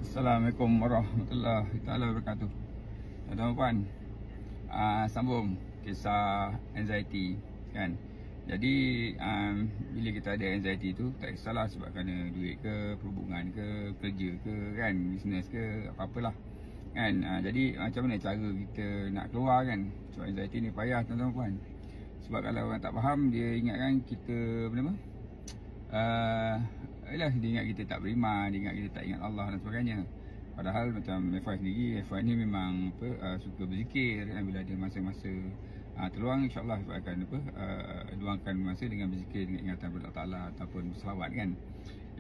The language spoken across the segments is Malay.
Assalamualaikum warahmatullahi taala wabarakatuh. Tuan-tuan, sambung kisah anxiety kan. Jadi bila kita ada anxiety tu tak kisahlah sebab kerana duit ke, perhubungan ke, kerja ke kan, bisnes ke, apa-apalah kan. Jadi macam mana cara kita nak keluar kan. So anxiety ni payah tuan-tuan. Sebab kalau orang tak faham, dia ingatkan kita apa nama? Dia ingat kita tak beriman, dia ingat kita tak ingat Allah dan sebagainya. Padahal macam F.Y sendiri, F.Y ni memang suka berzikir kan. Bila ada masa-masa terluang, insyaAllah F.Y akan luangkan masa dengan berzikir, dengan ingatan kepada Allah Ta'ala ataupun berselawat kan.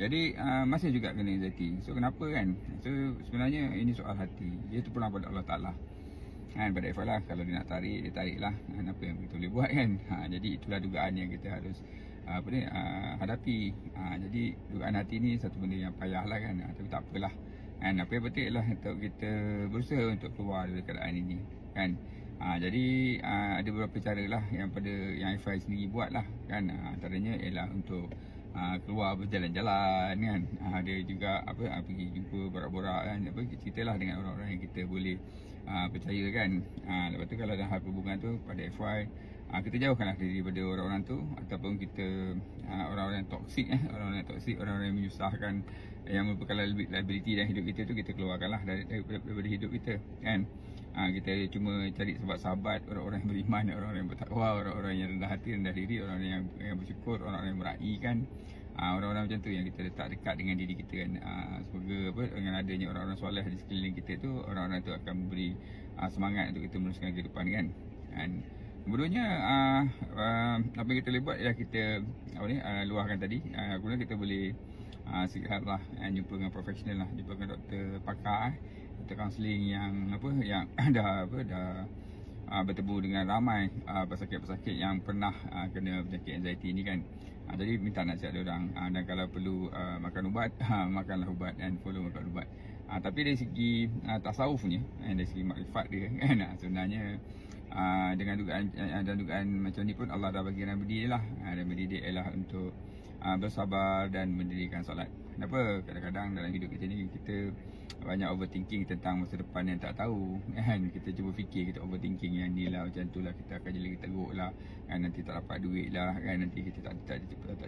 Jadi masih juga kena anxiety. So kenapa kan? So sebenarnya ini soal hati. Dia terpulang pada Allah Ta'ala kan, pada F.Y lah. Kalau dia nak tarik, dia tarik lah kan, apa yang kita boleh buat kan. Jadi itulah dugaan yang kita harus hadapi. Jadi dugaan hati ni satu benda yang payah lah kan. Tapi tak apalah kan. Apa yang penting lah untuk kita berusaha untuk keluar dari keadaan ini kan. Jadi ada beberapa cara lah yang F.Y sendiri buat lah kan. Antaranya ialah untuk keluar berjalan-jalan kan. Ada juga pergi jumpa borak-borak kan, ceritalah dengan orang-orang yang kita boleh percaya kan. Lepas tu kalau dalam hal hubungan tu pada F.Y, kita jauhkanlah daripada orang-orang tu, ataupun kita orang-orang yang toksik orang-orang yang menyusahkan, yang merupakan liability dalam hidup kita tu, kita keluarkanlah daripada hidup kita kan. Kita cuma cari sahabat-sahabat, orang-orang yang beriman, orang-orang yang bertakwa, orang-orang yang rendah hati, rendah diri, orang-orang yang bersyukur, orang-orang yang meraih kan. Orang-orang macam tu yang kita letak dekat dengan diri kita kan. Semoga dengan adanya orang-orang soleh di sekeliling kita tu, orang-orang tu akan memberi semangat untuk kita meneruskan kehidupan kan. Dan kemudiannya apa yang kita boleh buat ialah kita luahkan tadi. Kemudian kita boleh segera lah jumpa dengan profesional lah, jumpa dengan doktor pakar, doktor kaunseling yang dah bertemu dengan ramai pesakit-pesakit yang pernah kena penyakit anxiety ni kan. Jadi minta nasihat dia orang, dan kalau perlu makan ubat, makanlah ubat dan follow makan ubat. Tapi dari segi tasawufnya, dari segi makrifat dia kan, sebenarnya dengan dugaan macam ni pun Allah dah bagi Nabi dia lah, dan mendidik ialah untuk bersabar dan mendirikan solat. Kenapa? Kadang-kadang dalam hidup kita ni kita banyak overthinking tentang masa depan yang tak tahu kan. Kita cuba fikir, kita overthinking yang ni lah, macam tu lah, kita akan jadi teruk lah kan, nanti tak dapat duit lah kan, nanti kita tak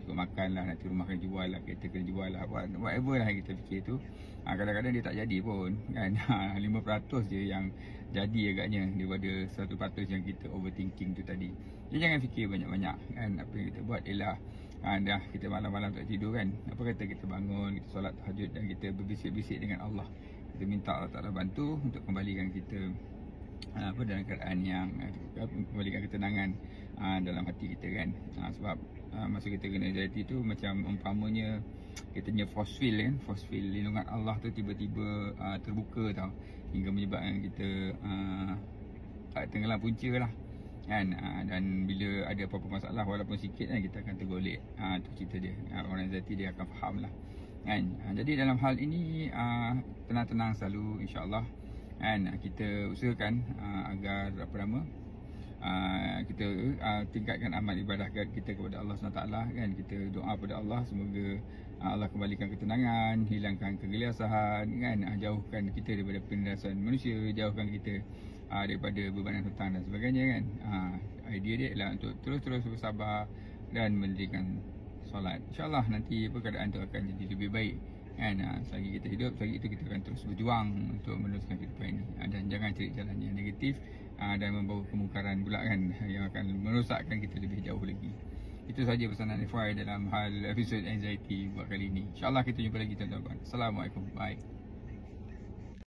cukup makan lah, nanti rumah kena jual lah, kereta kena jual lah, whatever lah yang kita fikir tu. Kadang-kadang dia tak jadi pun kan. 5% je yang jadi agaknya daripada 100% yang kita overthinking tu tadi. Jadi jangan fikir banyak-banyak kan. Apa yang kita buat ialah dah kita malam-malam tak tidur kan, apa kata kita bangun, kita solat tahajud dan kita berbisik-bisik dengan Allah. Kita minta Allah Ta'ala bantu untuk kembalikan kita dalam keadaan yang kembalikan ketenangan dalam hati kita kan. Sebab masa kita kena anxiety tu macam umpamanya kita punya force field kan, force field lindungan Allah tu tiba-tiba terbuka tau, hingga menyebabkan kita tenggelam punca lah kan. Dan bila ada apa-apa masalah walaupun sikit kan, kita akan tergolek. Tu cerita dia. Orang anxiety dia akan faham lah kan. Jadi dalam hal ini tenang-tenang selalu, insyaAllah kan. Kita usahakan agar kita tingkatkan amal ibadah kita kepada Allah SWT kan. Kita doa pada Allah, semoga Allah kembalikan ketenangan, hilangkan kegelisahan kan, jauhkan kita daripada penindasan manusia, jauhkan kita daripada bebanan hutang dan sebagainya kan. Idea dia ialah untuk terus-terus bersabar dan mendirikan solat. InsyaAllah nanti keadaan tu akan jadi lebih baik kan. Selagi kita hidup, selagi itu kita akan terus berjuang untuk meneruskan kehidupan ini. Dan jangan cari jalan yang negatif dan membawa kemungkaran pula kan, yang akan merosakkan kita lebih jauh lagi. Itu saja pesanan F.Y dalam hal episod anxiety buat kali ini. InsyaAllah kita jumpa lagi tuan-tuan. Assalamualaikum. Bye.